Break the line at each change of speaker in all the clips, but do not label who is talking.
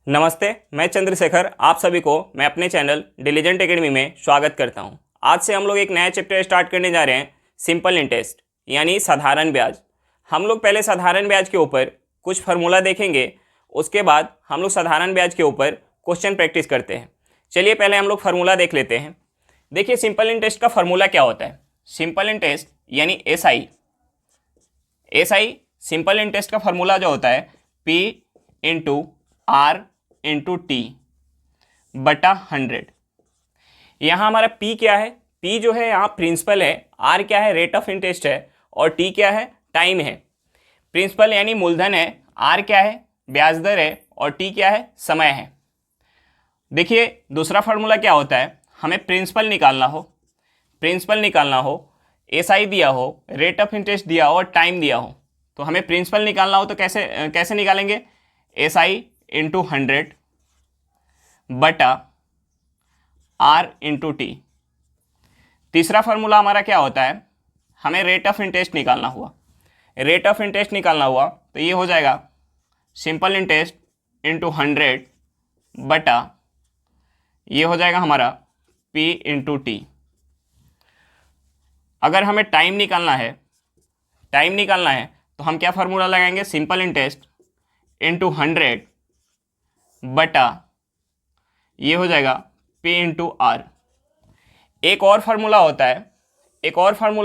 नमस्ते, मैं चंद्रशेखर। आप सभी को मैं अपने चैनल डिलीजेंट एकेडमी में स्वागत करता हूं। आज से हम लोग एक नया चैप्टर स्टार्ट करने जा रहे हैं, सिंपल इंटरेस्ट यानी साधारण ब्याज। हम लोग पहले साधारण ब्याज के ऊपर कुछ फार्मूला देखेंगे, उसके बाद हम लोग साधारण ब्याज के ऊपर क्वेश्चन प्रैक्टिस करते हैं। चलिए पहले हम लोग फार्मूला देख लेते हैं। देखिए सिंपल इंटरेस्ट का फार्मूला क्या होता है। सिंपल इंटरेस्ट यानी एसआई सिंपल इंटरेस्ट का फार्मूला जो होता है P into R into T बटा 100। यहाँ हमारा P क्या है? P जो है यहाँ प्रिंसिपल है, R क्या है? रेट ऑफ इंटरेस्ट है, और T क्या है? टाइम है। प्रिंसिपल यानी मूलधन है, R क्या है? ब्याज दर है, और T क्या है? समय है। देखिए दूसरा फार्मूला क्या होता है, हमें प्रिंसिपल निकालना हो, SI दिया हो, रेट ऑफ इंटरेस्ट दिया हो और टाइम दिया हो, तो हमें प्रिंसिपल निकालना हो तो कैसे निकालेंगे? SI इंटू 100 बटा R इंटू टी। तीसरा फार्मूला हमारा क्या होता है, हमें रेट ऑफ इंटरेस्ट निकालना हुआ तो ये हो जाएगा सिंपल इंटरेस्ट इंटू 100 बटा ये हो जाएगा हमारा P इंटू टी। अगर हमें टाइम निकालना है तो हम क्या फार्मूला लगाएंगे? सिंपल इंटरेस्ट इंटू 100 बटा ये हो जाएगा P इंटू आर। एक और फार्मूला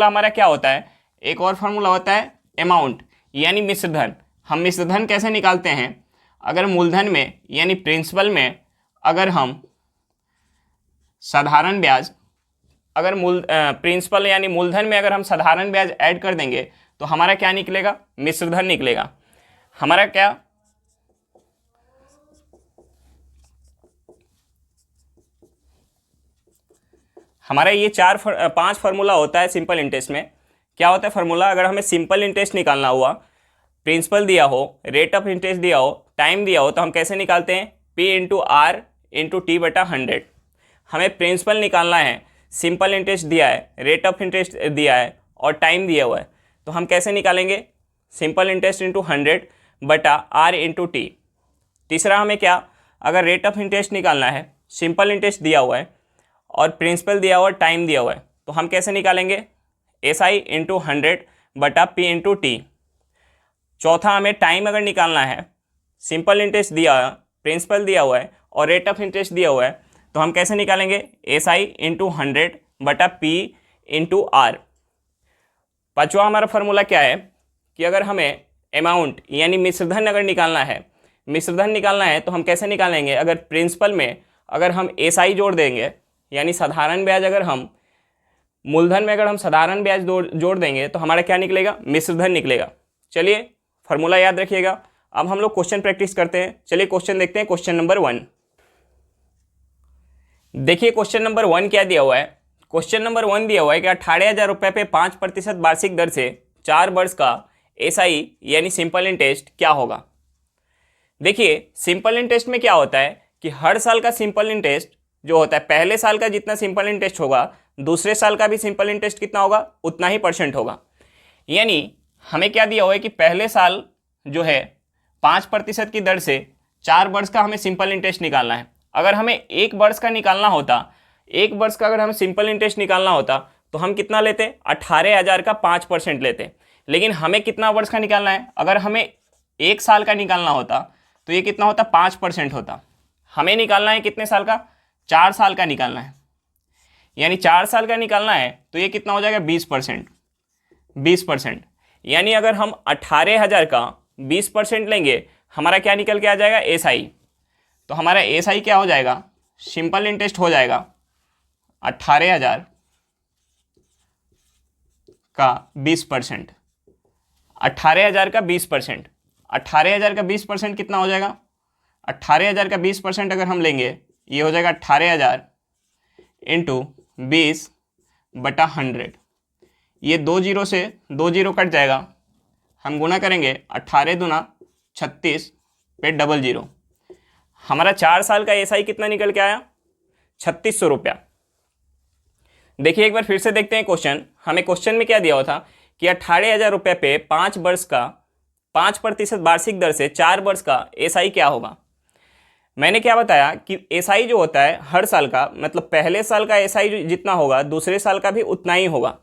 हमारा क्या होता है? एक और फार्मूला होता है अमाउंट यानी मिश्रधन। हम मिश्रधन कैसे निकालते हैं? अगर मूलधन में यानी प्रिंसिपल में अगर हम साधारण ब्याज प्रिंसिपल यानी मूलधन में अगर हम साधारण ब्याज ऐड कर देंगे तो हमारा क्या निकलेगा? मिश्रधन निकलेगा। हमारा ये 5 फार्मूला होता है सिंपल इंटरेस्ट में। क्या होता है फार्मूला? अगर हमें सिंपल इंटरेस्ट निकालना हुआ, प्रिंसिपल दिया हो, रेट ऑफ इंटरेस्ट दिया हो, टाइम दिया हो, तो हम कैसे निकालते हैं? P into R into T बटा 100। हमें प्रिंसिपल निकालना है, सिंपल इंटरेस्ट दिया है, रेट ऑफ इंटरेस्ट दिया है और टाइम दिया हुआ है, तो हम कैसे निकालेंगे? सिंपल इंटरेस्ट इंटू 100 बटा आर इंटू टी। तीसरा हमें क्या, अगर रेट ऑफ इंटरेस्ट निकालना है, सिंपल इंटरेस्ट दिया हुआ है और प्रिंसिपल दिया हुआ है, टाइम दिया हुआ है, तो हम कैसे निकालेंगे? SI इंटू 100 बटा P इंटू टी। चौथा हमें टाइम अगर निकालना है, सिंपल इंटरेस्ट दिया है, प्रिंसिपल दिया हुआ है और रेट ऑफ इंटरेस्ट दिया हुआ है, तो हम कैसे निकालेंगे? SI इंटू 100 बटा P इंटू आर। पाँचवा हमारा फार्मूला क्या है कि अगर हमें अमाउंट यानी मिश्रधन अगर निकालना है तो हम कैसे निकालेंगे? अगर प्रिंसिपल में अगर हम SI जोड़ देंगे यानी साधारण ब्याज, अगर हम मूलधन में अगर हम साधारण ब्याज जोड़ देंगे तो हमारा क्या निकलेगा? मिश्रधन निकलेगा। चलिए फार्मूला याद रखिएगा। अब हम लोग क्वेश्चन प्रैक्टिस करते हैं। चलिए क्वेश्चन देखते हैं। क्वेश्चन नंबर 1 देखिए, क्वेश्चन नंबर 1 क्या दिया हुआ है? क्वेश्चन नंबर 1 दिया हुआ है कि 18,000 रुपये पे 5% वार्षिक दर से 4 वर्ष का SI यानी सिंपल इंटरेस्ट क्या होगा? देखिए सिंपल इंटरेस्ट में क्या होता है कि हर साल का सिंपल इंटरेस्ट जो होता है, पहले साल का जितना सिंपल इंटरेस्ट होगा, दूसरे साल का भी सिंपल इंटरेस्ट कितना होगा? उतना ही % होगा। यानी हमें क्या दिया हुआ है कि पहले साल जो है 5% की दर से 4 वर्ष का हमें सिंपल इंटरेस्ट निकालना है। अगर हमें 1 वर्ष का निकालना होता, 1 वर्ष का अगर हमें सिंपल इंटरेस्ट निकालना होता तो हम कितना लेते? 18,000 का 5% लेते। लेकिन हमें कितना वर्ष का निकालना है? अगर हमें 1 साल का निकालना होता तो ये कितना होता? 5% होता। हमें निकालना है कितने साल का? 4 साल का निकालना है। यानी 4 साल का निकालना है तो ये कितना हो जाएगा? 20%। यानी अगर हम 18,000 का 20% लेंगे, हमारा क्या निकल के आ जाएगा? SI। तो हमारा SI क्या हो जाएगा? सिंपल इंटरेस्ट हो जाएगा 18,000 का 20%। 18,000 का 20%, 18,000 का 20% कितना हो जाएगा? 18,000 का 20% अगर हम लेंगे, ये हो जाएगा 18,000 इंटू 20 बटा 100। ये 2 जीरो से 2 जीरो कट जाएगा, हम गुना करेंगे 18 दूना 36 पे 00। हमारा 4 साल का SI कितना निकल के आया? 3600 रुपया। देखिए एक बार फिर से देखते हैं क्वेश्चन। हमें क्वेश्चन में क्या दिया हुआ था कि 18,000 रुपये पे 5% वार्षिक दर से 4 वर्ष का SI क्या होगा। मैंने क्या बताया कि एसआई जो होता है हर साल का, मतलब पहले साल का एसआई जितना होगा दूसरे साल का भी उतना ही होगा।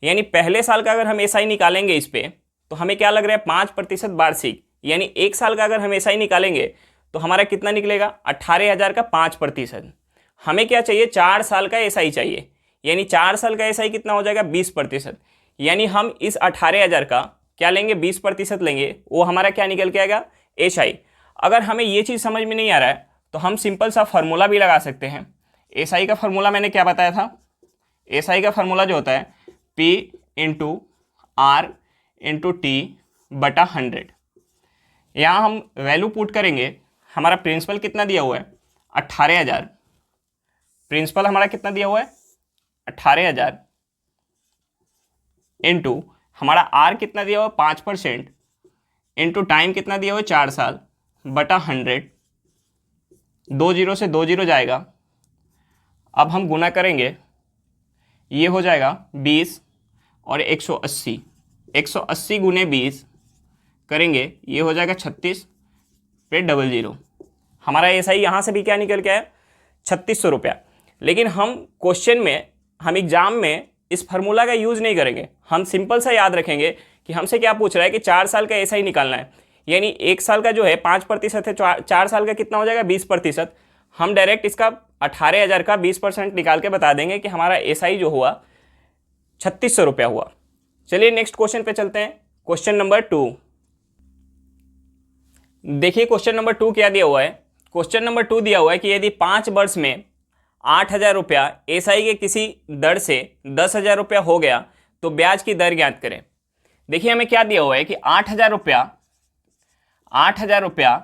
यानी पहले साल का अगर हम एसआई निकालेंगे इस पे, तो हमें क्या लग रहा है 5% वार्षिक, यानी एक साल का अगर हम एसआई निकालेंगे तो हमारा कितना निकलेगा 18,000 का 5%। हमें क्या चाहिए 4 साल का एसआई चाहिए, यानी 4 साल का एसआई कितना हो जाएगा 20%। यानी हम इस 18,000 का क्या लेंगे 20% लेंगे, वो हमारा क्या निकल के आएगा एसआई। अगर हमें ये चीज़ समझ में नहीं आ रहा है तो हम सिंपल सा फार्मूला भी लगा सकते हैं। एसआई का फार्मूला मैंने क्या बताया था, एसआई का फार्मूला जो होता है P into R into T बटा 100। यहाँ हम वैल्यू पुट करेंगे, हमारा प्रिंसिपल कितना दिया हुआ है 18,000, प्रिंसिपल हमारा कितना दिया हुआ है 18,000 इंटू हमारा R कितना दिया हुआ है 5% इंटू टाइम कितना दिया हुआ है 4 साल बटा 100। 2 जीरो से 2 जीरो जाएगा, अब हम गुना करेंगे, ये हो जाएगा 20 और 180, 180 गुने 20 करेंगे ये हो जाएगा 36 पे 00। हमारा एसआई यहाँ से भी क्या निकल के आया 3600 रुपया। लेकिन हम क्वेश्चन में, हम एग्जाम में इस फार्मूला का यूज़ नहीं करेंगे, हम सिंपल सा याद रखेंगे कि हमसे क्या पूछ रहा है कि 4 साल का एसआई निकालना है, यानी एक साल का जो है 5% है, 4 साल का कितना हो जाएगा 20%। हम डायरेक्ट इसका 18,000 का 20% निकाल के बता देंगे कि हमारा एसआई जो हुआ 3600 रुपया हुआ। चलिए नेक्स्ट क्वेश्चन पे चलते हैं, क्वेश्चन नंबर 2। देखिए क्वेश्चन नंबर 2 क्या दिया हुआ है। क्वेश्चन नंबर 2 दिया हुआ है कि यदि 5 वर्ष में 8,000 रुपया एसआई के किसी दर से 10,000 रुपया हो गया तो ब्याज की दर ज्ञात करें। देखिए हमें क्या दिया हुआ है कि 8,000 रुपया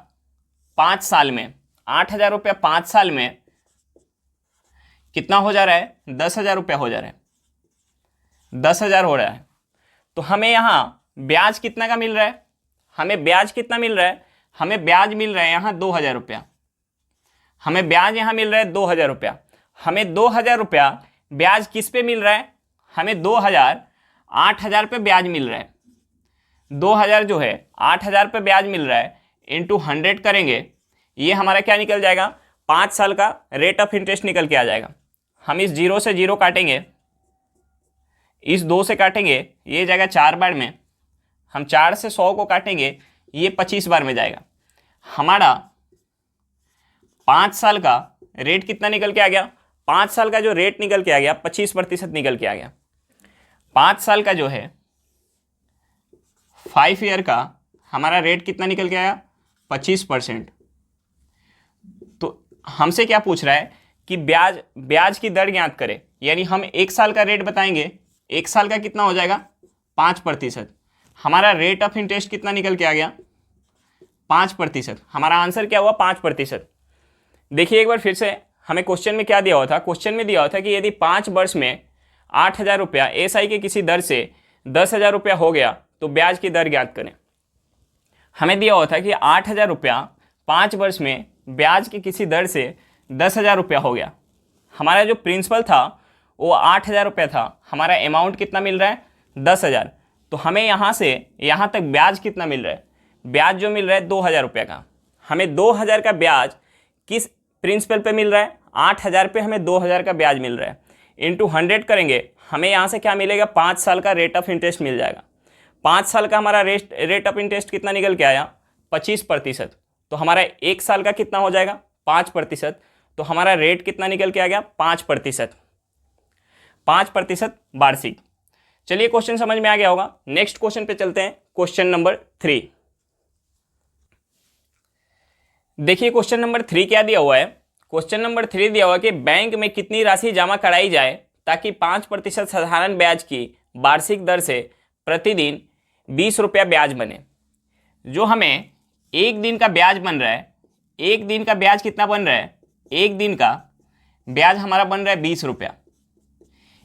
5 साल में, 8,000 रुपया 5 साल में कितना हो जा रहा है 10,000 रुपया हो जा रहा है, 10,000 हो रहा है। तो हमें यहाँ ब्याज कितना का मिल रहा है, हमें ब्याज कितना मिल रहा है, हमें ब्याज मिल रहा है यहाँ 2,000 रुपया, हमें ब्याज यहाँ मिल रहा है 2,000 रुपया। हमें 2,000 रुपया ब्याज किस पे मिल रहा है, हमें 2,000 8,000 पे ब्याज मिल रहा है। 2,000 जो है 8,000 पे ब्याज मिल रहा है, इंटू 100 करेंगे, ये हमारा क्या निकल जाएगा 5 साल का रेट ऑफ इंटरेस्ट निकल के आ जाएगा। हम इस 0 से 0 काटेंगे, इस 2 से काटेंगे, ये जाएगा 4 बार में, हम 4 से 100 को काटेंगे, ये 25 बार में जाएगा। हमारा 5 साल का रेट कितना निकल के आ गया, 5 साल का जो रेट निकल के आ गया 25% निकल के आ गया। 5 साल का जो है 5 ईयर का हमारा रेट कितना निकल के आया 25%। तो हमसे क्या पूछ रहा है कि ब्याज की दर ज्ञात करें, यानी हम 1 साल का रेट बताएंगे, 1 साल का कितना हो जाएगा 5%। हमारा रेट ऑफ इंटरेस्ट कितना निकल के आ गया 5%। हमारा आंसर क्या हुआ 5%। देखिए एक बार फिर से, हमें क्वेश्चन में क्या दिया हुआ था, क्वेश्चन में दिया हुआ था कि यदि 5 वर्ष में 8,000 रुपया एसआई के किसी दर से 10,000 रुपया हो गया तो ब्याज की दर ज्ञात करें। हमें दिया हुआ था कि 8,000 रुपया 5 वर्ष में ब्याज के किसी दर से 10,000 रुपया हो गया। हमारा जो प्रिंसिपल था वो 8,000 रुपया था, हमारा अमाउंट कितना मिल रहा है 10,000। तो हमें यहाँ से यहाँ तक ब्याज कितना मिल रहा है, ब्याज जो मिल रहा है 2,000 रुपये का। हमें 2,000 का ब्याज किस प्रिंसिपल पे मिल रहा है, 8,000 पे हमें 2,000 का ब्याज मिल रहा है, इंटू 100 करेंगे, हमें यहाँ से क्या मिलेगा 5 साल का रेट ऑफ इंटरेस्ट मिल जाएगा। 5 साल का हमारा रेट ऑफ इंटरेस्ट कितना निकल के आया 25%। तो हमारा 1 साल का कितना हो जाएगा 5%। तो हमारा रेट कितना निकल के आ गया 5%, 5% वार्षिक। चलिए क्वेश्चन समझ में आ गया होगा। नेक्स्ट क्वेश्चन पे चलते हैं, क्वेश्चन नंबर 3। देखिए क्वेश्चन नंबर 3 क्या दिया हुआ है। क्वेश्चन नंबर 3 दिया हुआ है कि बैंक में कितनी राशि जमा कराई जाए ताकि 5% साधारण ब्याज की वार्षिक दर से प्रतिदिन 20 रुपया ब्याज बने। जो हमें एक दिन का ब्याज बन रहा है, एक दिन का ब्याज कितना बन रहा है, एक दिन का ब्याज हमारा बन रहा है 20 रुपया।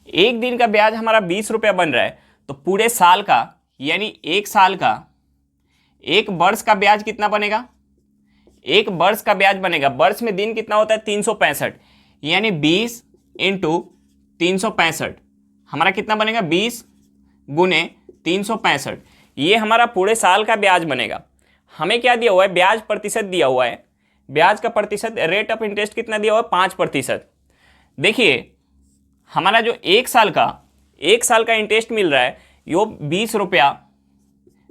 एक दिन का ब्याज हमारा 20 रुपया बन रहा है, तो पूरे साल का यानी 1 साल का, 1 वर्ष का ब्याज कितना बनेगा, 1 वर्ष का ब्याज बनेगा। वर्ष में दिन कितना होता है 365, यानी 20 इंटू 365 हमारा कितना बनेगा 20 गुने 365, ये हमारा पूरे साल का ब्याज बनेगा। हमें क्या दिया हुआ है ब्याज प्रतिशत दिया हुआ है, ब्याज का प्रतिशत, रेट ऑफ इंटरेस्ट कितना दिया हुआ है 5%। देखिए हमारा जो एक साल का इंटरेस्ट मिल रहा है यो 20 रुपया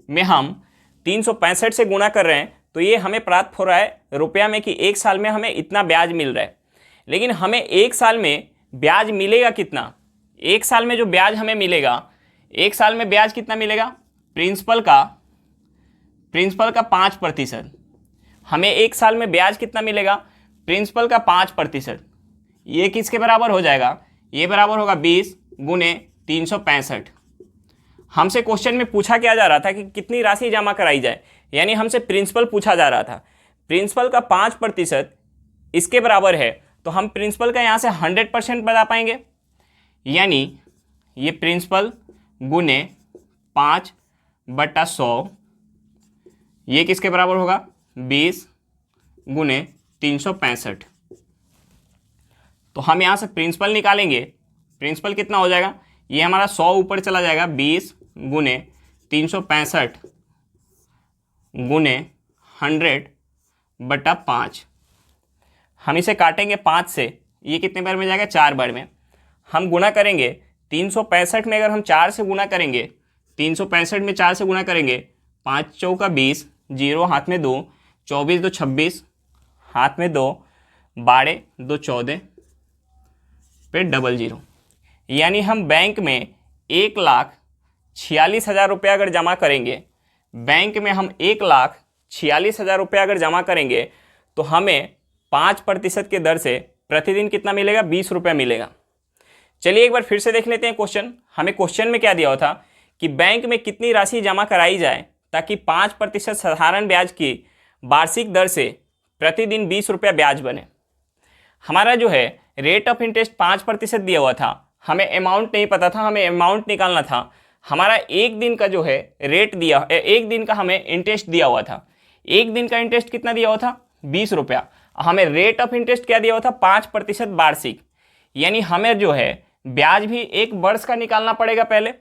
में हम 365 से गुणा कर रहे हैं, तो ये हमें प्राप्त हो रहा है रुपया में कि एक साल में हमें इतना ब्याज मिल रहा है। लेकिन हमें एक साल में ब्याज मिलेगा कितना? एक साल में जो ब्याज हमें मिलेगा, एक साल में ब्याज कितना मिलेगा? प्रिंसिपल का 5%। हमें एक साल में ब्याज कितना मिलेगा? प्रिंसिपल का 5%। ये किसके बराबर हो जाएगा? ये बराबर होगा 20 गुने 365। हमसे क्वेश्चन में पूछा क्या जा रहा था कि कितनी राशि जमा कराई जाए, यानी हमसे प्रिंसिपल पूछा जा रहा था। प्रिंसिपल का 5% इसके बराबर है, तो हम प्रिंसिपल का यहाँ से 100% बता पाएंगे, यानी ये प्रिंसिपल गुने 5/100 ये किसके बराबर होगा? 20 गुने 365। तो हम यहाँ से प्रिंसिपल निकालेंगे। प्रिंसिपल कितना हो जाएगा? ये हमारा 100 ऊपर चला जाएगा, 20 गुने 365 गुने 100/5। हम इसे काटेंगे 5 से, ये कितने बार में जाएगा? 4 बार में। हम गुणा करेंगे 365 में, अगर हम 4 से गुणा करेंगे, 365 में 4 से गुणा करेंगे, 5 चौका 20, 0 हाथ में 2, 24 2 26 हाथ में 2, 12 2 14 पे 00। यानी हम बैंक में 1,46,000 रुपया अगर जमा करेंगे, बैंक में हम 1,46,000 रुपया अगर जमा करेंगे, तो हमें 5% के दर से प्रतिदिन कितना मिलेगा? 20 रुपया मिलेगा। चलिए एक बार फिर से देख लेते हैं क्वेश्चन। हमें क्वेश्चन में क्या दिया हुआ था कि बैंक में कितनी राशि जमा कराई जाए ताकि 5% साधारण ब्याज की वार्षिक दर से प्रतिदिन 20 रुपया ब्याज बने। हमारा जो है रेट ऑफ इंटरेस्ट 5% दिया हुआ था, हमें अमाउंट नहीं पता था, हमें अमाउंट निकालना था। हमारा एक दिन का जो है रेट दिया, एक दिन का हमें इंटरेस्ट दिया हुआ था। एक दिन का इंटरेस्ट कितना दिया हुआ था? 20 रुपया। हमें रेट ऑफ इंटरेस्ट क्या दिया हुआ था? 5% वार्षिक। यानी हमें जो है ब्याज भी एक वर्ष का निकालना पड़ेगा पहले।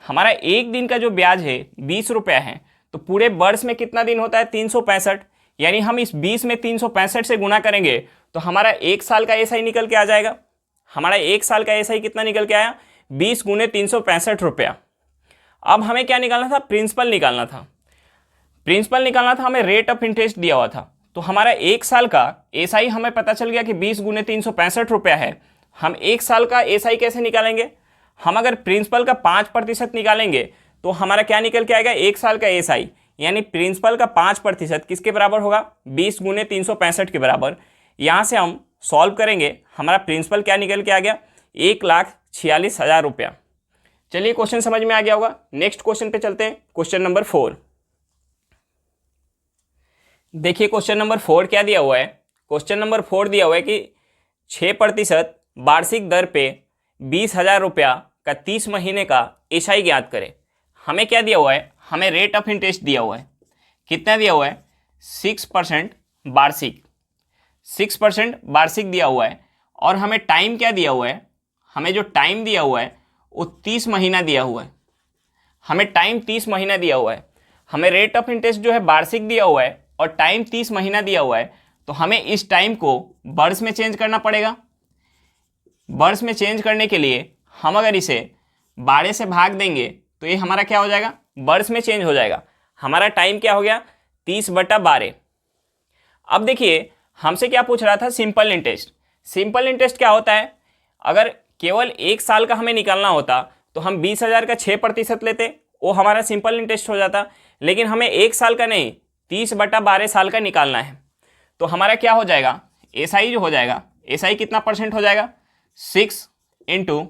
हमारा एक दिन का जो ब्याज है 20 रुपया है, तो पूरे वर्ष में कितना दिन होता है? 365। यानी हम इस 20 में 365 से गुणा करेंगे तो हमारा एक साल का एसआई निकल के आ जाएगा। हमारा एक साल का एसआई कितना निकल के आया? 20 गुने 365 रुपया। अब हमें क्या निकालना था? प्रिंसिपल निकालना था। प्रिंसिपल निकालना था, हमें रेट ऑफ इंटरेस्ट दिया हुआ था। तो हमारा एक साल का एसआई हमें पता चल गया कि 20 गुने 365 रुपया है। हम एक साल का एसआई कैसे निकालेंगे? हम अगर प्रिंसिपल का 5% निकालेंगे तो हमारा क्या निकल के आएगा? एक साल का एसआई, यानी प्रिंसिपल का 5% किसके बराबर होगा? 20 गुने 365 के बराबर। यहाँ से हम सॉल्व करेंगे, हमारा प्रिंसिपल क्या निकल के आ गया? 1,46,000 रुपया। चलिए क्वेश्चन समझ में आ गया होगा। नेक्स्ट क्वेश्चन पे चलते हैं, क्वेश्चन नंबर 4। देखिए क्वेश्चन नंबर 4 क्या दिया हुआ है? क्वेश्चन नंबर 4 दिया हुआ है कि 6% वार्षिक दर पे 20,000 रुपया का 30 महीने का एसआई ज्ञात करें। हमें क्या दिया हुआ है? हमें रेट ऑफ इंटरेस्ट दिया हुआ है। कितना दिया हुआ है? 6% वार्षिक। 6% वार्षिक दिया हुआ है। और हमें टाइम क्या दिया हुआ है? हमें जो टाइम दिया हुआ है वो 30 महीना दिया हुआ है। हमें टाइम 30 महीना दिया हुआ है। हमें रेट ऑफ इंटरेस्ट जो है वार्षिक दिया हुआ है और टाइम 30 महीना दिया हुआ है, तो हमें इस टाइम को वर्ष में चेंज करना पड़ेगा। वर्ष में चेंज करने के लिए हम अगर इसे 12 से भाग देंगे तो ये हमारा क्या हो जाएगा? वर्ष में चेंज हो जाएगा। हमारा टाइम क्या हो गया? 30/12। अब देखिए हमसे क्या पूछ रहा था? Simple interest. सिंपल इंटरेस्ट क्या होता है? अगर केवल एक साल का हमें निकालना होता तो हम 20,000 का 6% लेते, वो हमारा सिंपल इंटरेस्ट हो जाता। लेकिन हमें एक साल का नहीं, 30/12 साल का निकालना है, तो हमारा क्या हो जाएगा? एसआई जो हो जाएगा, एसआई कितना परसेंट हो जाएगा? 6 ×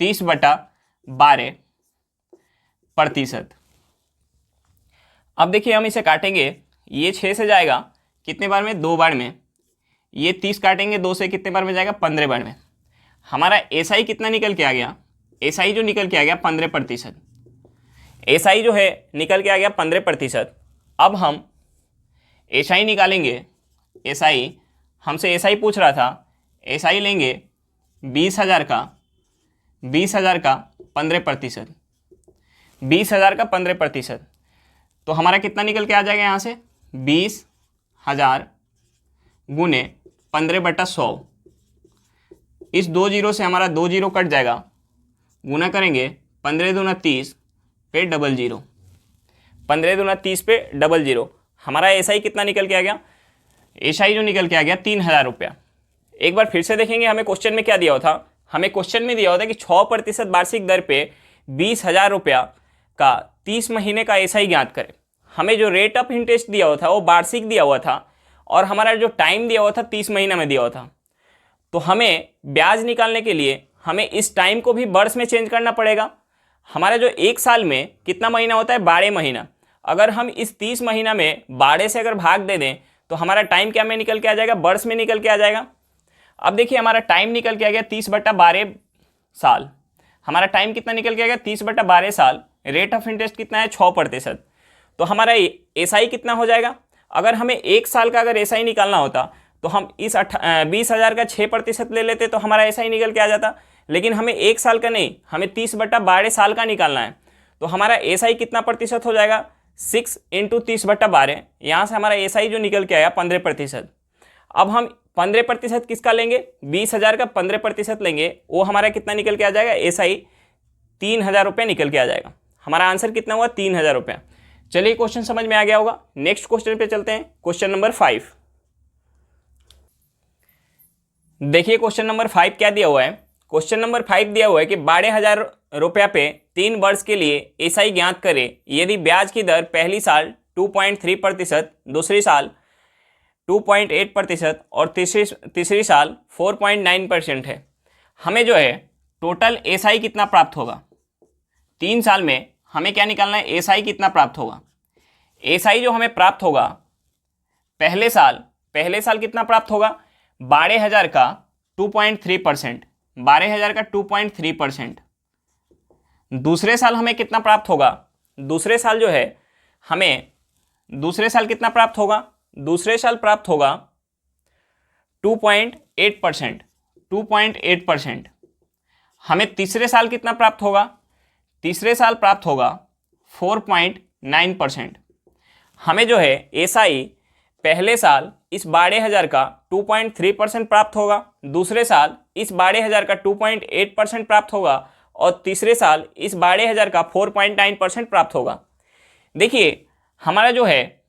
30/12%। अब देखिए हम इसे काटेंगे, ये 6 से जाएगा कितने बार में? 2 बार में। ये 30 काटेंगे 2 से, कितने बार में जाएगा? 15 बार में। हमारा एसआई कितना निकल के आ गया? एसआई जो निकल के आ गया 15%। एसआई जो है निकल के आ गया 15%। अब हम एसआई निकालेंगे। एसआई हमसे एसआई पूछ रहा था, एसआई लेंगे 20,000 का 15%। 20,000 का 15%, तो हमारा कितना निकल के आ जाएगा यहाँ से? 20,000 गुने 15/100। इस 2 जीरो से हमारा 2 जीरो कट जाएगा, गुना करेंगे 15 दूना 30 पे डबल जीरो, 15 दूना 30 पे डबल जीरो। हमारा एसआई कितना निकल के आ गया? एसआई जो निकल के आ गया 3000 रुपया। एक बार फिर से देखेंगे हमें क्वेश्चन में क्या दिया हुआ था। हमें क्वेश्चन में दिया हुआ था कि 6% वार्षिक दर पे 20,000 रुपया का 30 महीने का एसआई ज्ञात करें। हमें जो रेट ऑफ इंटरेस्ट दिया हुआ था वो वार्षिक दिया हुआ था और हमारा जो टाइम दिया हुआ था 30 महीना में दिया हुआ था। तो हमें ब्याज निकालने के लिए हमें इस टाइम को भी वर्ष में चेंज करना पड़ेगा। हमारा जो एक साल में कितना महीना होता है? 12 महीना। अगर हम इस 30 महीना में 12 से अगर भाग दे दें तो हमारा टाइम क्या में निकल के आ जाएगा? वर्ष में निकल के आ जाएगा। अब देखिए हमारा टाइम निकल के आ गया 30/12 साल। हमारा टाइम कितना निकल के आ गया? 30/12 साल। रेट ऑफ इंटरेस्ट कितना है? 6%। तो हमारा एसआई कितना हो जाएगा? अगर हमें एक साल का अगर एसआई निकालना होता तो हम इस 20,000 का 6% ले लेते तो हमारा एसआई निकल के आ जाता। लेकिन हमें एक साल का नहीं, हमें 30/12 साल का निकालना है। तो हमारा एसआई कितना प्रतिशत हो जाएगा? 6 × 30/12। यहाँ से हमारा एसआई जो निकल के आया 15%। अब हम 15% किसका लेंगे? 20,000 का 15% लेंगे, वो हमारा कितना निकल के आ जाएगा? एसआई 3,000 रुपये निकल के आ जाएगा। हमारा आंसर कितना हुआ? 3,000 रुपये। चलिए क्वेश्चन समझ में आ गया होगा। नेक्स्ट क्वेश्चन पे चलते हैं, क्वेश्चन नंबर 5। देखिए क्वेश्चन नंबर 5 क्या दिया हुआ है। क्वेश्चन नंबर 5 दिया हुआ है कि 12,000 रुपया पे 3 वर्ष के लिए एसआई ज्ञात करें यदि ब्याज की दर पहली साल 2.3%, दूसरी साल 2.8% और तीसरी साल 4.9% है। हमें जो है टोटल एसआई कितना प्राप्त होगा? 3 साल में हमें क्या निकालना है? एसआई कितना प्राप्त होगा? एसआई जो हमें प्राप्त होगा पहले साल कितना प्राप्त होगा? 12,000 का 2.3%, 12,000 का 2.3%। दूसरे साल हमें कितना प्राप्त होगा? दूसरे साल जो है हमें दूसरे साल कितना प्राप्त होगा? दूसरे साल प्राप्त होगा 2.8%, 2.8%। हमें तीसरे साल कितना प्राप्त होगा? तीसरे साल प्राप्त होगा 4.9%। हमें जो है एसआई पहले साल इस 12,000 का 2.3% प्राप्त होगा, दूसरे साल इस 12,000 का 2.8% प्राप्त होगा और तीसरे साल इस 12,000 का 4.9% प्राप्त होगा। देखिए हमारा जो है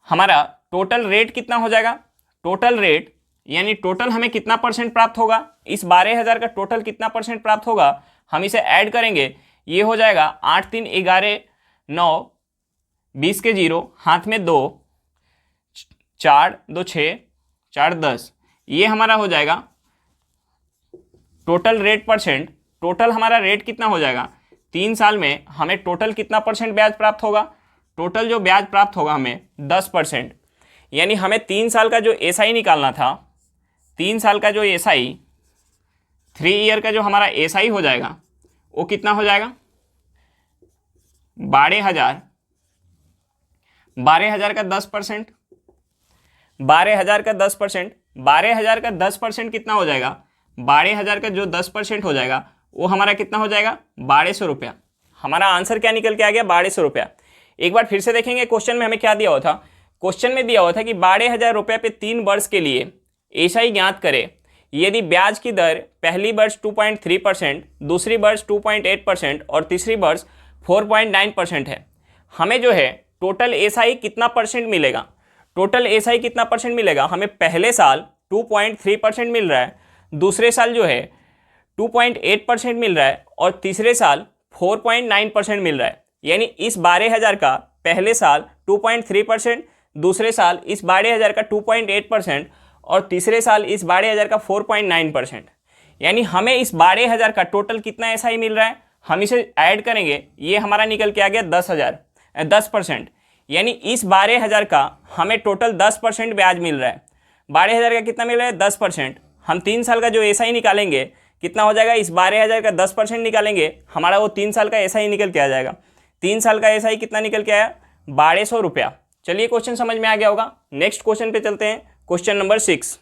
हमारा टोटल रेट कितना हो जाएगा? टोटल रेट यानी टोटल हमें कितना परसेंट प्राप्त होगा? इस 12,000 का टोटल कितना परसेंट प्राप्त होगा? हम इसे ऐड करेंगे, ये हो जाएगा 8 3 11 9 20 के 0, हाथ में 2, 4 2 6 4 10। ये हमारा हो जाएगा टोटल रेट परसेंट। टोटल हमारा रेट कितना हो जाएगा? 3 साल में हमें टोटल कितना परसेंट ब्याज प्राप्त होगा? टोटल जो ब्याज प्राप्त होगा हमें 10%। यानी हमें 3 साल का जो एसआई निकालना था, 3 साल का जो एसआई 3 ईयर का जो हमारा एसआई हो जाएगा वो कितना हो जाएगा? 12,000 का 10%, 12,000 का 10%, 12,000 का 10% कितना हो जाएगा? 12,000 का जो 10% हो जाएगा वो हमारा कितना हो जाएगा? 1,200 रुपया। हमारा आंसर क्या निकल के आ गया? 1,200 रुपया। एक बार फिर से देखेंगे क्वेश्चन में हमें क्या दिया हुआ था। क्वेश्चन में दिया हुआ था कि 12,000 रुपये पे 3 वर्ष के लिए एसआई ज्ञात करें यदि ब्याज की दर पहली वर्ष 2.3%, दूसरी वर्ष 2.8% और तीसरी वर्ष 4.9% है। हमें जो है टोटल एसआई कितना परसेंट मिलेगा? टोटल एसआई कितना परसेंट मिलेगा? हमें पहले साल 2.3% मिल रहा है, दूसरे साल जो है 2.8% मिल रहा है और तीसरे साल 4.9% मिल रहा है। यानी इस 12,000 का पहले साल 2.3%, दूसरे साल इस 12,000 का 2.8% और तीसरे साल इस 12,000 का 4.9%। यानी हमें इस 12,000 का टोटल कितना एसआई मिल रहा है? हम इसे ऐड करेंगे, ये हमारा निकल के आ गया 10%। यानी इस 12,000 का हमें टोटल 10% ब्याज मिल रहा है। 12,000 का कितना मिल रहा है? 10%। हम 3 साल का जो एसआई निकालेंगे कितना हो जाएगा? इस 12,000 का 10% निकालेंगे, हमारा वो 3 साल का एसआई निकल के आ जाएगा। 3 साल का एसआई कितना निकल के आया? 1,200 रुपया। चलिए क्वेश्चन समझ में आ गया होगा। नेक्स्ट क्वेश्चन पे चलते हैं, क्वेश्चन नंबर 6।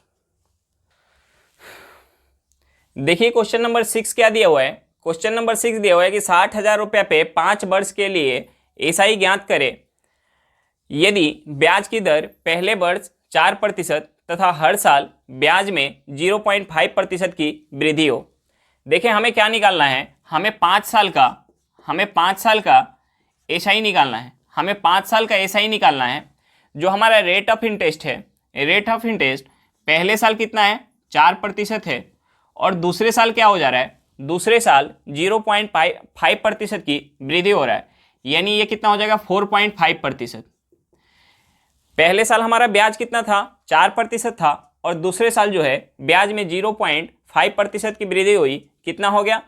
देखिए क्वेश्चन नंबर 6 क्या दिया हुआ है। क्वेश्चन नंबर 6 दिया हुआ है कि 60,000 रुपये पे 5 वर्ष के लिए एसआई ज्ञात करें यदि ब्याज की दर पहले वर्ष 4% तथा हर साल ब्याज में 0.5% की वृद्धि हो। देखिए हमें क्या निकालना है, हमें 5 साल का एसआई निकालना है। हमें 5 साल का एसआई निकालना है। जो हमारा रेट ऑफ इंटरेस्ट है, रेट ऑफ इंटरेस्ट पहले साल कितना है, 4% है, और दूसरे साल क्या हो जा रहा है, दूसरे साल 0.5% की वृद्धि हो रहा है, यानी ये कितना हो जाएगा 4.5%। पहले साल हमारा ब्याज कितना था, 4% था, और दूसरे साल जो है ब्याज में 0.5% की वृद्धि हुई, कितना हो गया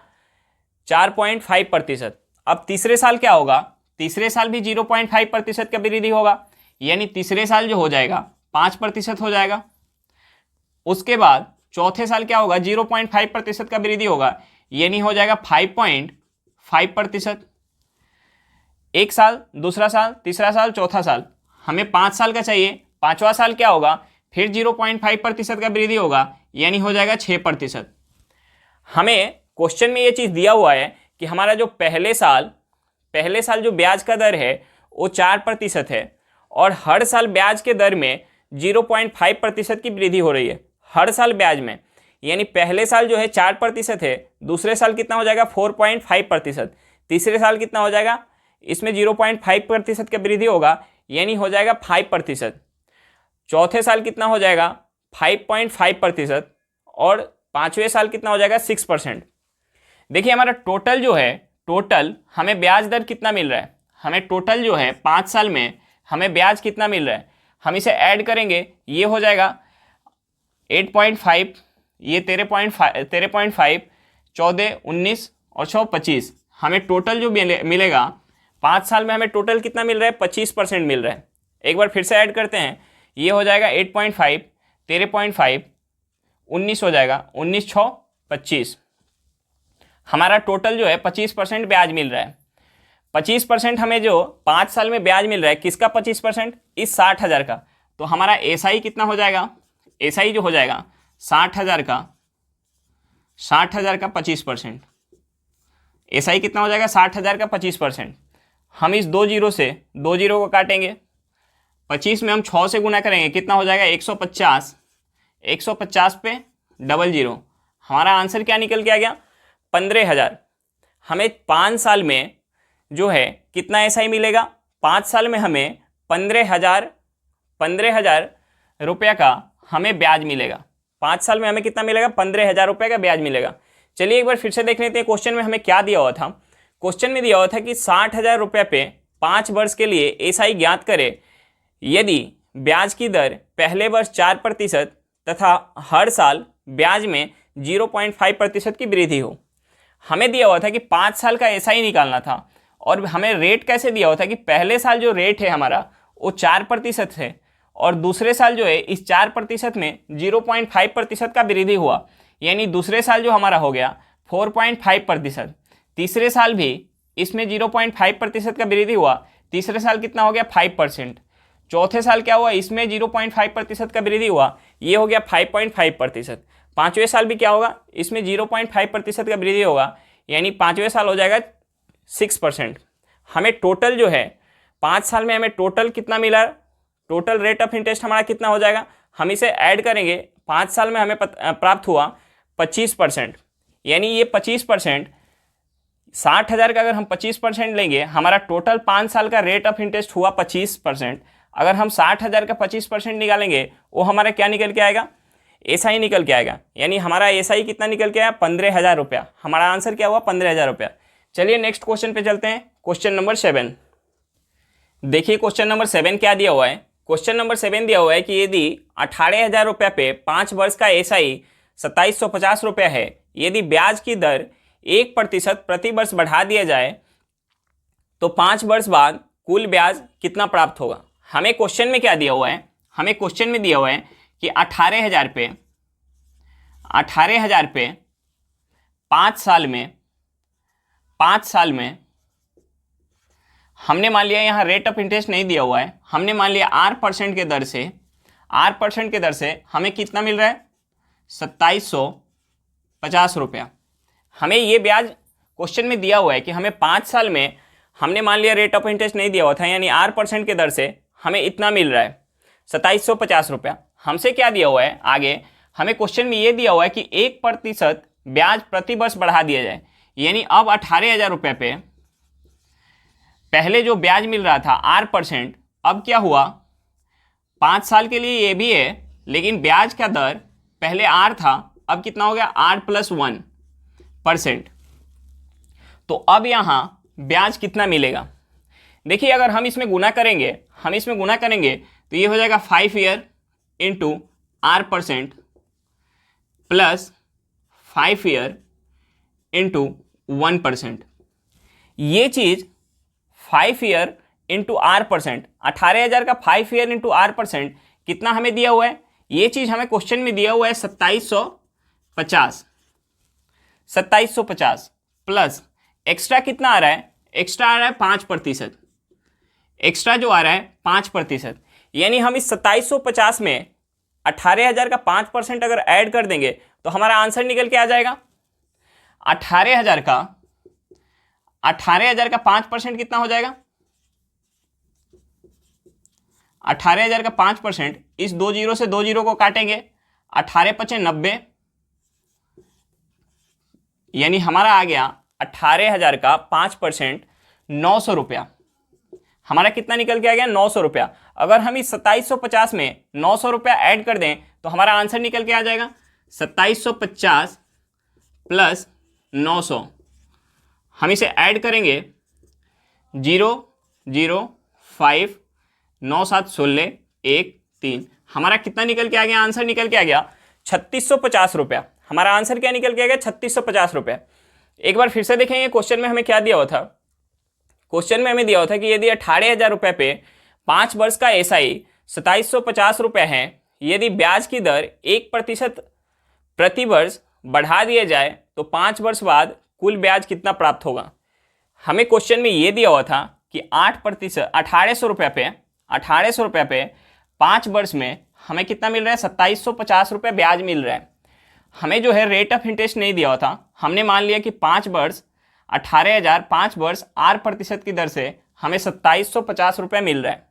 4.5%। अब तीसरे साल क्या होगा, तीसरे साल भी 0.5% का वृद्धि होगा, यानी तीसरे साल जो हो जाएगा 5% हो जाएगा। उसके बाद चौथे साल क्या होगा, 0.5% का वृद्धि होगा, यानी हो जाएगा 5.5%। एक साल, दूसरा साल, तीसरा साल, चौथा साल, हमें 5 साल का चाहिए। पांचवा साल क्या होगा, फिर 0.5% का वृद्धि होगा, यानी हो जाएगा 6%। हमें क्वेश्चन में ये चीज़ दिया हुआ है कि हमारा जो पहले साल जो ब्याज का दर है वो 4% है, और हर साल ब्याज के दर में 0.5% की वृद्धि हो रही है हर साल ब्याज में, यानी पहले साल जो है 4% है, दूसरे साल कितना हो जाएगा 4.5%, तीसरे साल कितना हो जाएगा, इसमें 0.5% का वृद्धि होगा, यानी हो जाएगा 5%। चौथे साल कितना हो जाएगा 5.5%, और पांचवें साल कितना हो जाएगा 6%। देखिए हमारा टोटल जो है, टोटल हमें ब्याज दर कितना मिल रहा है, हमें टोटल जो है 5 साल में हमें ब्याज कितना मिल रहा है, हम इसे ऐड करेंगे, ये हो जाएगा 8.5, ये 13.5, 14, 19 और 6, 25। हमें टोटल जो मिलेगा 5 साल में, हमें टोटल कितना मिल रहा है, 25% मिल रहा है। एक बार फिर से ऐड करते हैं, ये हो जाएगा 8.5, 13.5, 19 हो जाएगा, 19, 6, 25। हमारा टोटल जो है 25% ब्याज मिल रहा है। 25% हमें जो 5 साल में ब्याज मिल रहा है, किसका 25%, इस 60,000 का। तो हमारा एसआई कितना हो जाएगा, एसआई जो हो जाएगा 60,000 का 25%। एसआई कितना हो जाएगा 60,000 का 25%। हम इस 2 जीरो से 2 जीरो को काटेंगे, 25 में हम 6 से गुना करेंगे, कितना हो जाएगा 150, 150 पे 00। हमारा आंसर क्या निकल के आ गया, 15,000। हमें 5 साल में जो है कितना एसआई मिलेगा, 5 साल में हमें 15,000 रुपया का हमें ब्याज मिलेगा। 5 साल में हमें कितना मिलेगा, 15,000 रुपये का ब्याज मिलेगा। चलिए एक बार फिर से देख लेते हैं क्वेश्चन में हमें क्या दिया हुआ था। क्वेश्चन में दिया हुआ था कि 60,000 रुपये पे 5 वर्ष के लिए एसआई ज्ञात करें यदि ब्याज की दर पहले वर्ष 4% तथा हर साल ब्याज में 0.5% की वृद्धि हो। हमें दिया हुआ था कि 5 साल का एसआई निकालना था, और हमें रेट कैसे दिया हुआ था कि पहले साल जो रेट है हमारा वो 4% है, और दूसरे साल जो है इस 4% में 0.5% का वृद्धि हुआ, यानी दूसरे साल जो हमारा हो गया 4.5%। तीसरे साल भी इसमें 0.5% का वृद्धि हुआ, तीसरे साल कितना हो गया 5%। चौथे साल क्या हुआ, इसमें 0.5% का वृद्धि हुआ, ये हो गया 5.5%। पाँचवें साल भी क्या होगा, इसमें 0.5% का वृद्धि होगा, यानी पाँचवें साल हो जाएगा 6%। हमें टोटल जो है 5 साल में हमें टोटल कितना मिला, टोटल रेट ऑफ इंटरेस्ट हमारा कितना हो जाएगा, हम इसे ऐड करेंगे। 5 साल में हमें प्राप्त हुआ 25%, यानी ये 25%, 60,000 का अगर हम 25% लेंगे, हमारा टोटल 5 साल का रेट ऑफ इंटरेस्ट हुआ 25%। अगर हम 60,000 का 25% निकालेंगे, वो हमारा क्या निकल के आएगा, एसआई निकल के आएगा, यानी हमारा एसआई कितना निकल के आया 15,000 रुपया। हमारा आंसर क्या हुआ 15,000 रुपया। चलिए नेक्स्ट क्वेश्चन पे चलते हैं, क्वेश्चन नंबर 7। देखिए क्वेश्चन नंबर 7 क्या दिया हुआ है। क्वेश्चन नंबर 7 दिया हुआ है कि यदि 18,000 रुपये पे 5 वर्ष का एसआई 2750 रुपया है, यदि ब्याज की दर 1% प्रति वर्ष बढ़ा दिया जाए तो 5 वर्ष बाद कुल ब्याज कितना प्राप्त होगा। हमें क्वेश्चन में क्या दिया हुआ है, हमें क्वेश्चन में दिया हुआ है कि 18,000 पे 5 साल में हमने मान लिया, यहाँ रेट ऑफ इंटरेस्ट नहीं दिया हुआ है, हमने मान लिया R% के दर से हमें कितना मिल रहा है 2750 रुपया। हमें ये ब्याज क्वेश्चन में दिया हुआ है कि हमें 5 साल में, हमने मान लिया रेट ऑफ इंटरेस्ट नहीं दिया हुआ था, यानी R% के दर से हमें इतना मिल रहा है ₹2750। हमसे क्या दिया हुआ है आगे, हमें क्वेश्चन में ये दिया हुआ है कि 1% ब्याज प्रति वर्ष बढ़ा दिया जाए। यानी अब 18,000 रुपये पे पहले जो ब्याज मिल रहा था 8%, अब क्या हुआ, 5 साल के लिए ये भी है, लेकिन ब्याज का दर पहले 8 था, अब कितना हो गया 8+1%। तो अब यहाँ ब्याज कितना मिलेगा, देखिए अगर हम इसमें गुना करेंगे तो ये हो जाएगा 5 year into 8% plus 5 year into 1%। ये चीज़ 5 ईयर इंटू 8%, 18,000 का 5 ईयर इंटू 8% कितना हमें दिया हुआ है, ये चीज़ हमें क्वेश्चन में दिया हुआ है 2750 प्लस एक्स्ट्रा कितना आ रहा है, एक्स्ट्रा आ रहा है 5%, एक्स्ट्रा जो आ रहा है 5%। यानी हम इस 2750 में 18,000 का 5% अगर ऐड कर देंगे तो हमारा आंसर निकल के आ जाएगा। 18,000 का 5% कितना हो जाएगा, 18,000 का 5%, इस 2 जीरो से 2 जीरो को काटेंगे, 18×5 = 90, यानी हमारा आ गया 18,000 का 5% 900 रुपया। हमारा कितना निकल के आ गया, 900 रुपया। अगर हम इस 2750 में 900 रुपया ऐड कर दें तो हमारा आंसर निकल के आ जाएगा 2750 प्लस 900। हम इसे ऐड करेंगे, 0 0 5 9 7 16 1 3, हमारा कितना निकल के आ गया, आंसर निकल के आ गया 3650 रुपया। हमारा आंसर क्या निकल के आ गया, 3650 रुपया। एक बार फिर से देखेंगे क्वेश्चन में हमें क्या दिया हुआ था। क्वेश्चन में हमें दिया हुआ था कि यदि 18,000 रुपये पे 5 वर्ष का SI 2750 रुपये है, यदि ब्याज की दर 1% प्रति वर्ष बढ़ा दिया जाए तो 5 वर्ष बाद कुल ब्याज कितना प्राप्त होगा। हमें क्वेश्चन में ये दिया हुआ था कि 8% 1800 रुपये पे 5 वर्ष में हमें कितना मिल रहा है, 2750 रुपये ब्याज मिल रहा है। हमें जो है रेट ऑफ इंटरेस्ट नहीं दिया हुआ था, हमने मान लिया कि 5 वर्ष 18,000 5 वर्ष 8% की दर से हमें 2750 रुपये मिल रहा है।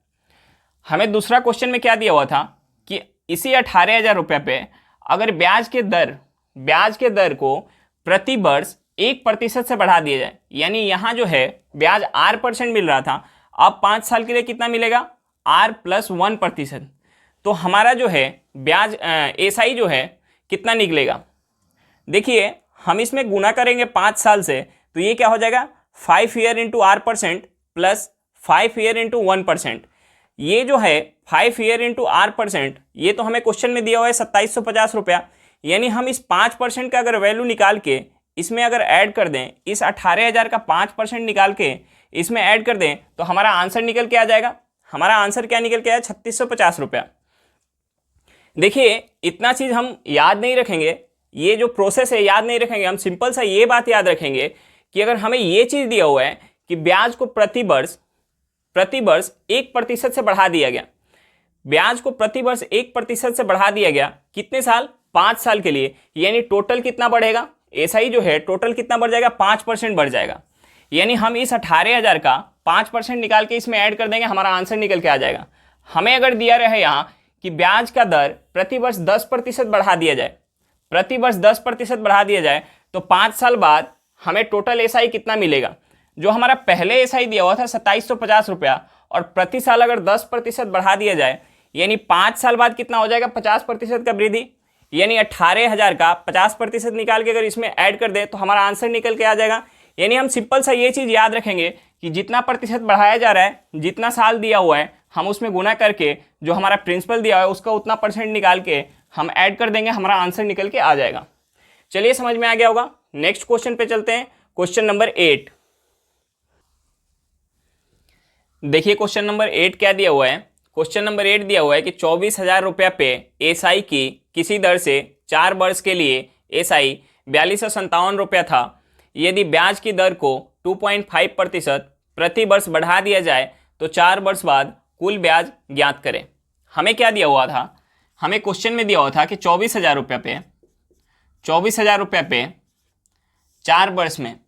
हमें दूसरा क्वेश्चन में क्या दिया हुआ था कि इसी 18,000 रुपये पे अगर ब्याज के दर को प्रति वर्ष 1% से बढ़ा दिया जाए, यानी यहाँ जो है ब्याज 8% मिल रहा था, अब 5 साल के लिए कितना मिलेगा, R+1%। तो हमारा जो है ब्याज SI जो है कितना निकलेगा, देखिए हम इसमें गुना करेंगे 5 साल से तो ये क्या हो जाएगा, 5 year into 8% plus 5 year into 1%। ये जो है 5 ईयर इंटू 8%, ये तो हमें क्वेश्चन में दिया हुआ है 2750 रुपया। यानी हम इस 5% का अगर वैल्यू निकाल के इसमें अगर ऐड कर दें, इस 18,000 का 5% निकाल के इसमें ऐड कर दें तो हमारा आंसर निकल के आ जाएगा। हमारा आंसर क्या निकल के आया, 3650 रुपया। देखिए इतना चीज़ हम याद नहीं रखेंगे, ये जो प्रोसेस है याद नहीं रखेंगे, हम सिंपल सा ये बात याद रखेंगे कि अगर हमें ये चीज़ दिया हुआ है कि ब्याज को प्रति वर्ष 1% से बढ़ा दिया गया, ब्याज को प्रति वर्ष 1% से बढ़ा दिया गया, कितने साल, 5 साल के लिए, यानी टोटल कितना बढ़ेगा, SI जो है टोटल कितना बढ़ जाएगा, 5% बढ़ जाएगा। यानी हम इस 18,000 का 5% निकाल के इसमें ऐड कर देंगे, हमारा आंसर निकल के आ जाएगा। हमें अगर दिया रहे यहाँ कि ब्याज का दर प्रति वर्ष 10% बढ़ा दिया जाए, प्रति वर्ष 10% बढ़ा दिया जाए तो 5 साल बाद हमें टोटल SI कितना मिलेगा। जो हमारा पहले SI दिया हुआ था 2750 रुपया, और प्रति साल अगर 10% बढ़ा दिया जाए यानी 5 साल बाद कितना हो जाएगा, 50% का वृद्धि। यानी 18,000 का 50% निकाल के अगर इसमें ऐड कर दे तो हमारा आंसर निकल के आ जाएगा। यानी हम सिंपल सा ये चीज़ याद रखेंगे कि जितना प्रतिशत बढ़ाया जा रहा है, जितना साल दिया हुआ है, हम उसमें गुना करके जो हमारा प्रिंसिपल दिया हुआ है उसका उतना % निकाल के हम ऐड कर देंगे, हमारा आंसर निकल के आ जाएगा। चलिए समझ में आ गया होगा। नेक्स्ट क्वेश्चन पे चलते हैं, क्वेश्चन नंबर 8। देखिए क्वेश्चन नंबर 8 क्या दिया हुआ है। क्वेश्चन नंबर 8 दिया हुआ है कि 24,000 रुपया पे SI की किसी दर से 4 वर्ष के लिए SI 4257 रुपया था, यदि ब्याज की दर को 2.5% प्रति वर्ष बढ़ा दिया जाए तो 4 वर्ष बाद कुल ब्याज ज्ञात करें। हमें क्या दिया हुआ था, हमें क्वेश्चन में दिया हुआ था कि 24,000 रुपये पे 4 वर्ष में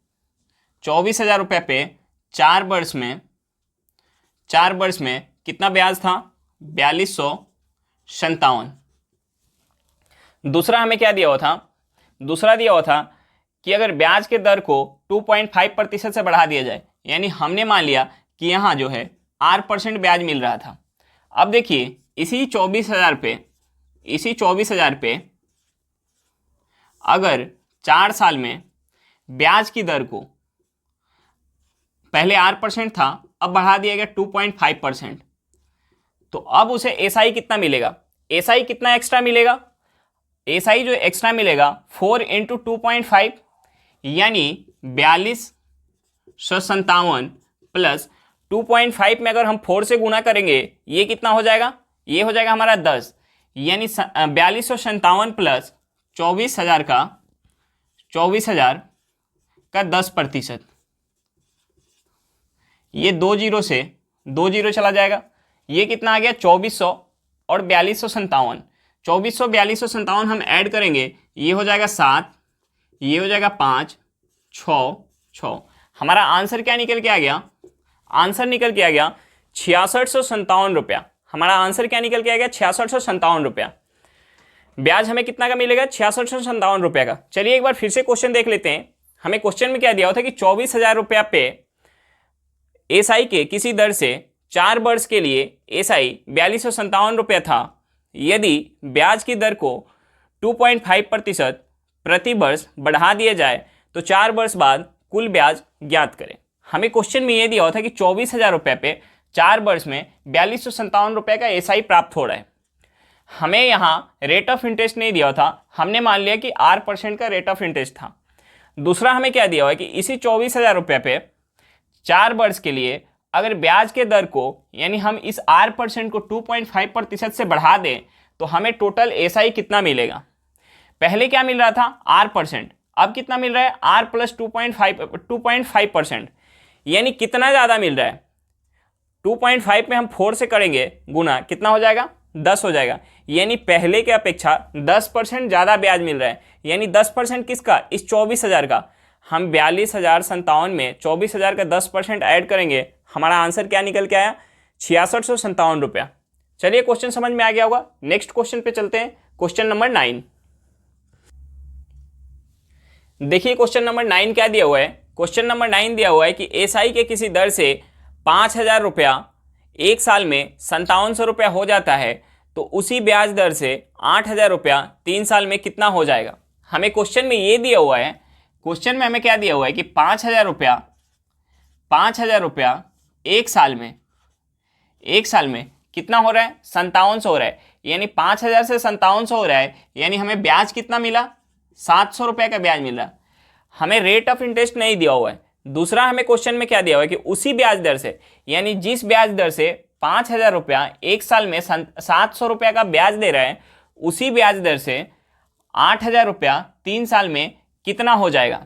24,000 रुपये पे 4 वर्ष में कितना ब्याज था, 4257 57। दूसरा हमें क्या दिया हुआ था, दूसरा दिया हुआ था कि अगर ब्याज के दर को 2.5% से बढ़ा दिया जाए, यानी हमने मान लिया कि यहाँ जो है R% ब्याज मिल रहा था। अब देखिए इसी 24,000 पे अगर 4 साल में ब्याज की दर को, पहले R% था अब बढ़ा दिया गया 2.5%, तो अब उसे एसआई कितना मिलेगा, एसआई कितना एक्स्ट्रा मिलेगा, एसआई जो एक्स्ट्रा मिलेगा 4 × 2.5 यानी 4257 प्लस 2.5 में अगर हम 4 से गुना करेंगे ये कितना हो जाएगा, ये हो जाएगा हमारा 10, यानी 4257 प्लस 24,000 का 10%। ये 2 जीरो से 2 जीरो चला जाएगा, ये कितना आ गया 2400 और 4257, 2400 4257 हम ऐड करेंगे, ये हो जाएगा 7, ये हो जाएगा 5 6 हमारा आंसर क्या निकल के आ गया, आंसर निकल के आ गया 6657 रुपया। हमारा आंसर क्या निकल के आ गया 6657 रुपया। ब्याज हमें कितना का मिलेगा 6657 रुपया का। चलिए एक बार फिर से क्वेश्चन देख लेते हैं। हमें क्वेश्चन में क्या दिया हुआ था कि 24,000 रुपया पे एसआई के किसी दर से 4 वर्ष के लिए एसआई 4257 रुपया था। यदि ब्याज की दर को 2.5% प्रति वर्ष बढ़ा दिया जाए तो 4 वर्ष बाद कुल ब्याज ज्ञात करें। हमें क्वेश्चन में यह दिया हुआ था कि 24,000 रुपये पे 4 वर्ष में 4257 रुपये का एसआई प्राप्त हो रहा है। हमें यहाँ रेट ऑफ इंटरेस्ट नहीं दिया था, हमने मान लिया कि R% का रेट ऑफ इंटरेस्ट था। दूसरा हमें क्या दिया हुआ है कि इसी 24,000 रुपये पे 4 वर्ष के लिए अगर ब्याज के दर को, यानी हम इस R% को 2.5% से बढ़ा दें तो हमें टोटल एसआई कितना मिलेगा। पहले क्या मिल रहा था R%, अब कितना मिल रहा है R + 2.5%, यानी कितना ज़्यादा मिल रहा है। 2.5 में हम 4 से करेंगे गुना, कितना हो जाएगा 10 हो जाएगा, यानी पहले के अपेक्षा 10% ज़्यादा ब्याज मिल रहा है। यानी 10% किसका, इस 24,000 का। हम 42,057 में 24,000 का 10% ऐड करेंगे, हमारा आंसर क्या निकल के आया 6657 रुपया। चलिए क्वेश्चन समझ में आ गया होगा। नेक्स्ट क्वेश्चन पे चलते हैं, क्वेश्चन नंबर 9। देखिए क्वेश्चन नंबर 9 क्या दिया हुआ है। क्वेश्चन नंबर 9 दिया हुआ है कि एसआई के किसी दर से 5,000 रुपया एक साल में 5700 रुपया हो जाता है, तो उसी ब्याज दर से 8,000 रुपया 3 साल में कितना हो जाएगा। हमें क्वेश्चन में ये दिया हुआ है, क्वेश्चन में हमें क्या दिया हुआ है कि 5,000 रुपया एक साल में कितना हो रहा है 5700 हो रहा है, यानी 5,000 से 5700 हो रहा है, यानी हमें ब्याज कितना मिला 700 रुपये का ब्याज मिल रहा। हमें रेट ऑफ इंटरेस्ट नहीं दिया हुआ है। दूसरा हमें क्वेश्चन में क्या दिया हुआ है कि उसी ब्याज दर से, यानी जिस ब्याज दर से 5,000 रुपया एक साल में 700 रुपया का ब्याज दे रहा है, उसी ब्याज दर से 8,000 रुपया 3 साल में कितना हो जाएगा।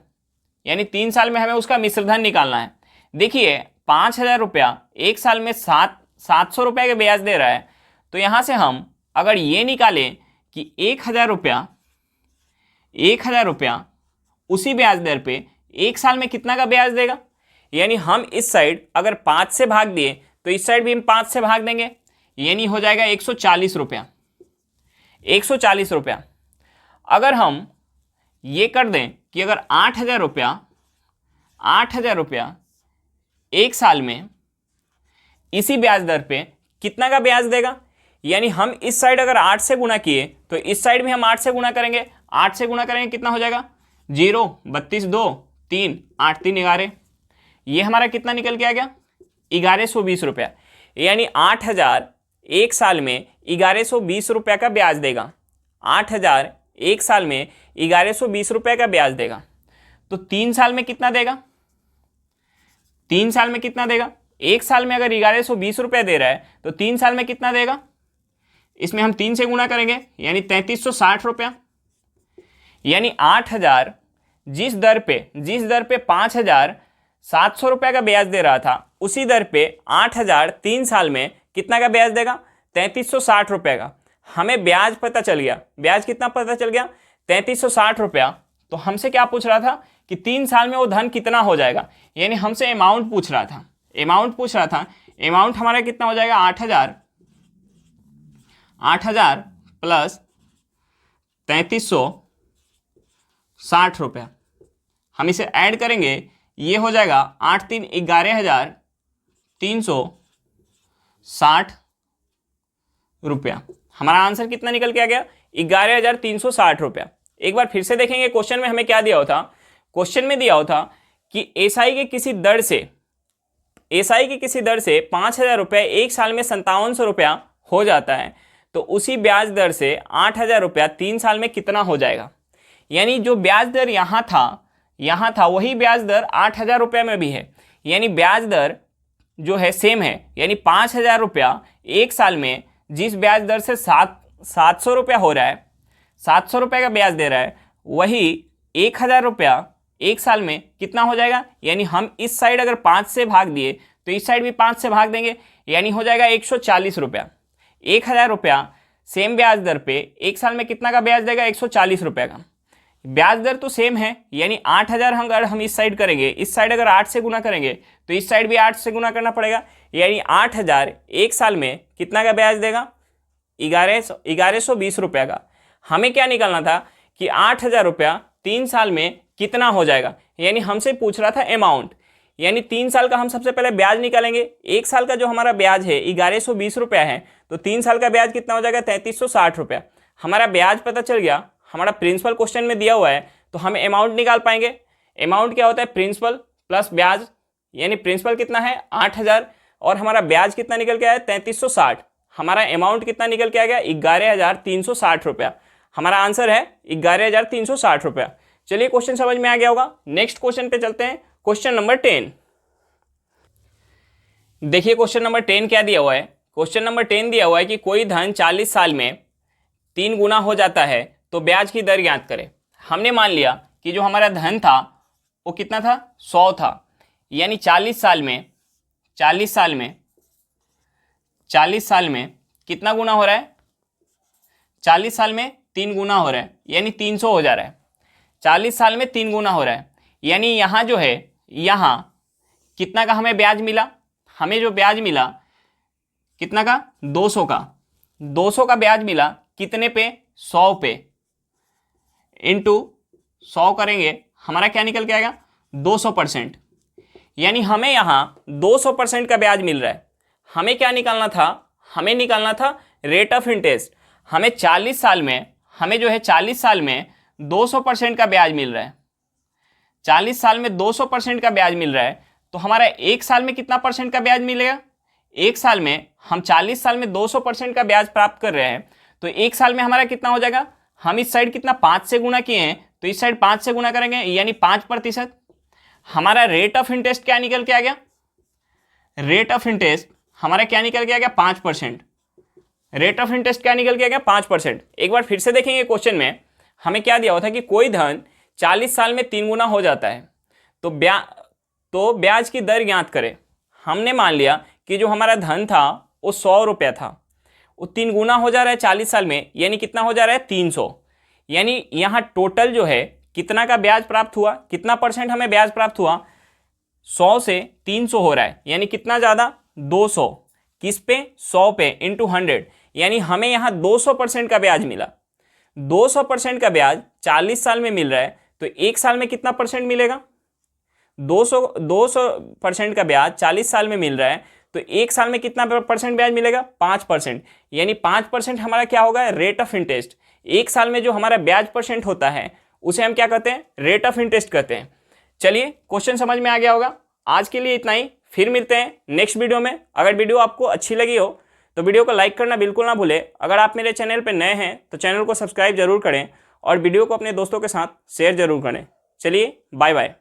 यानी 3 साल में हमें उसका मिश्रधन निकालना है। देखिए 5,000 रुपया एक साल में 700 रुपये का ब्याज दे रहा है, तो यहाँ से हम अगर ये निकालें कि 1,000 रुपया उसी ब्याज दर पे एक साल में कितना का ब्याज देगा, यानी हम इस साइड अगर 5 से भाग दिए तो इस साइड भी हम 5 से भाग देंगे, यानी हो जाएगा 140 रुपया। 140 रुपया अगर हम ये कर दें कि अगर 8,000 रुपया एक साल में इसी ब्याज दर पे कितना का ब्याज देगा, यानी हम इस साइड अगर 8 से गुना किए तो इस साइड भी हम 8 से गुना करेंगे। 8 से गुना करेंगे कितना हो जाएगा 0 32 2 3 8 3 11, ये हमारा कितना निकल के आ गया 1120 रुपया। यानी 8,000 एक साल में 1120 रुपया का ब्याज देगा। 8,000 एक साल में 1120 रुपये का ब्याज देगा, तो 3 साल में कितना देगा, 3 साल में कितना देगा। एक साल में अगर 1120 रुपये दे रहा है तो 3 साल में कितना देगा, इसमें हम 3 से गुना करेंगे, यानी 3360 रुपया। यानी 8,000 जिस दर पे 5,700 रुपये का ब्याज दे रहा था, उसी दर पे 8,000 3 साल में कितना का ब्याज देगा 3360 रुपये का। हमें ब्याज पता चल गया, ब्याज कितना पता चल गया 3360 रुपया। तो हमसे क्या पूछ रहा था कि 3 साल में वो धन कितना हो जाएगा, यानी हमसे अमाउंट पूछ रहा था। अमाउंट हमारा कितना हो जाएगा 8,000 प्लस 3,360 रुपया। हम इसे ऐड करेंगे, ये हो जाएगा 8 3 11,360 रुपया। हमारा आंसर कितना निकल के आ गया? 11,360 रुपया। एक बार फिर से देखेंगे क्वेश्चन में हमें क्या दिया होता। क्वेश्चन में दिया होता कि एसआई के किसी दर से 5,000 रुपया एक साल में 5700 रुपया हो जाता है, तो उसी ब्याज दर से 8,000 रुपया 3 साल में कितना हो जाएगा। यानी जो ब्याज दर यहाँ था वही ब्याज दर 8,000 रुपया में भी है, यानी ब्याज दर जो है सेम है। यानी 5,000 रुपया एक साल में जिस ब्याज दर से 700 रुपया हो रहा है, 700 रुपये का ब्याज दे रहा है, वही 1,000 रुपया एक साल में कितना हो जाएगा। यानी हम इस साइड अगर 5 से भाग दिए तो इस साइड भी 5 से भाग देंगे, यानी हो जाएगा 140 रुपया। 1,000 रुपया सेम ब्याज दर पे एक साल में कितना का ब्याज देगा? 140 रुपये का। ब्याज दर तो सेम है, यानी 8,000 अगर हम इस साइड करेंगे, इस साइड अगर 8 से गुना करेंगे तो इस साइड भी 8 से गुना करना पड़ेगा, यानी 8,000 एक साल में कितना का ब्याज देगा? 1120 रुपया का। हमें क्या निकालना था कि 8,000 रुपया 3 साल में कितना हो जाएगा, यानी हमसे पूछ रहा था अमाउंट। यानी 3 साल का हम सबसे पहले ब्याज निकालेंगे। एक साल का जो हमारा ब्याज है 1120 रुपया है, तो 3 साल का ब्याज कितना हो जाएगा? 3,360 रुपया। हमारा ब्याज पता चल गया, हमारा प्रिंसिपल क्वेश्चन में दिया हुआ है, तो हम अमाउंट निकाल पाएंगे। अमाउंट क्या होता है? प्रिंसिपल प्लस ब्याज, यानी प्रिंसिपल कितना है? 8,000 और हमारा ब्याज कितना निकल के आया? 3,360। हमारा अमाउंट कितना निकल के आ गया? 11,360 रुपया। हमारा आंसर है 11,360 रुपया। चलिए क्वेश्चन समझ में आ गया होगा। नेक्स्ट क्वेश्चन पे चलते हैं, क्वेश्चन नंबर 10। देखिए क्वेश्चन नंबर 10 क्या दिया हुआ है। क्वेश्चन नंबर 10 दिया हुआ है कि कोई धन 40 साल में 3 गुना हो जाता है, तो ब्याज की दर ज्ञात करें। हमने मान लिया कि जो हमारा धन था वो कितना था? 100 था, यानी 40 साल में कितना गुना हो रहा है? 40 साल में 3 गुना हो रहा है, यानी 300 हो जा रहा है। 40 साल में 3 गुना हो रहा है, यानी यहाँ जो है, यहाँ कितना का हमें ब्याज मिला? हमें जो ब्याज मिला कितना का? 200 का। 200 का ब्याज मिला कितने पे? 100 पे। इंटू 100 करेंगे, हमारा क्या निकल के आएगा? 200%। यानी हमें यहाँ 200% का ब्याज मिल रहा है। हमें क्या निकालना था? हमें निकालना था रेट ऑफ इंटरेस्ट। हमें 40 साल में 200% का ब्याज मिल रहा है। 40 साल में 200% का ब्याज मिल रहा है, तो हमारा एक साल में कितना परसेंट का ब्याज मिलेगा? एक साल में हम 40 साल में 200% का ब्याज प्राप्त कर रहे हैं, तो एक साल में हमारा कितना हो जाएगा? हम इस साइड कितना 5 से गुना किए हैं, तो इस साइड 5 से गुना करेंगे, यानी 5%। हमारा रेट ऑफ इंटरेस्ट क्या निकल के आ गया? रेट ऑफ इंटरेस्ट हमारा क्या निकल के आ गया? 5%। रेट ऑफ इंटरेस्ट क्या निकल के आ गया? 5%। एक बार फिर से देखेंगे क्वेश्चन में हमें क्या दिया हुआ था कि कोई धन 40 साल में 3 गुना हो जाता है, तो ब्याज की दर ज्ञात करें। हमने मान लिया कि जो हमारा धन था वो 100 रुपया था, वो 3 गुना हो जा रहा है 40 साल में, यानी कितना हो जा रहा है? 300। यानी यहाँ टोटल जो है कितना का ब्याज प्राप्त हुआ? कितना परसेंट हमें ब्याज प्राप्त हुआ? 100 से 300 हो रहा है, यानी कितना ज़्यादा? 200। किस पे? 100 पे इंटू 100, यानी हमें यहाँ 200% का ब्याज मिला। 200% का ब्याज 40 साल में मिल रहा है, तो एक साल में कितना परसेंट मिलेगा? 200% का ब्याज 40 साल में मिल रहा है, तो एक साल में कितना परसेंट ब्याज मिलेगा? 5%। यानी 5% हमारा क्या होगा? Rate of interest. एक साल में जो हमारा ब्याज परसेंट होता है उसे हम क्या कहते हैं? रेट ऑफ इंटरेस्ट कहते हैं। चलिए क्वेश्चन समझ में आ गया होगा। आज के लिए इतना ही, फिर मिलते हैं नेक्स्ट वीडियो में। अगर वीडियो आपको अच्छी लगी हो तो वीडियो को लाइक करना बिल्कुल ना भूलें। अगर आप मेरे चैनल पर नए हैं तो चैनल को सब्सक्राइब जरूर करें और वीडियो को अपने दोस्तों के साथ शेयर जरूर करें। चलिए बाय बाय।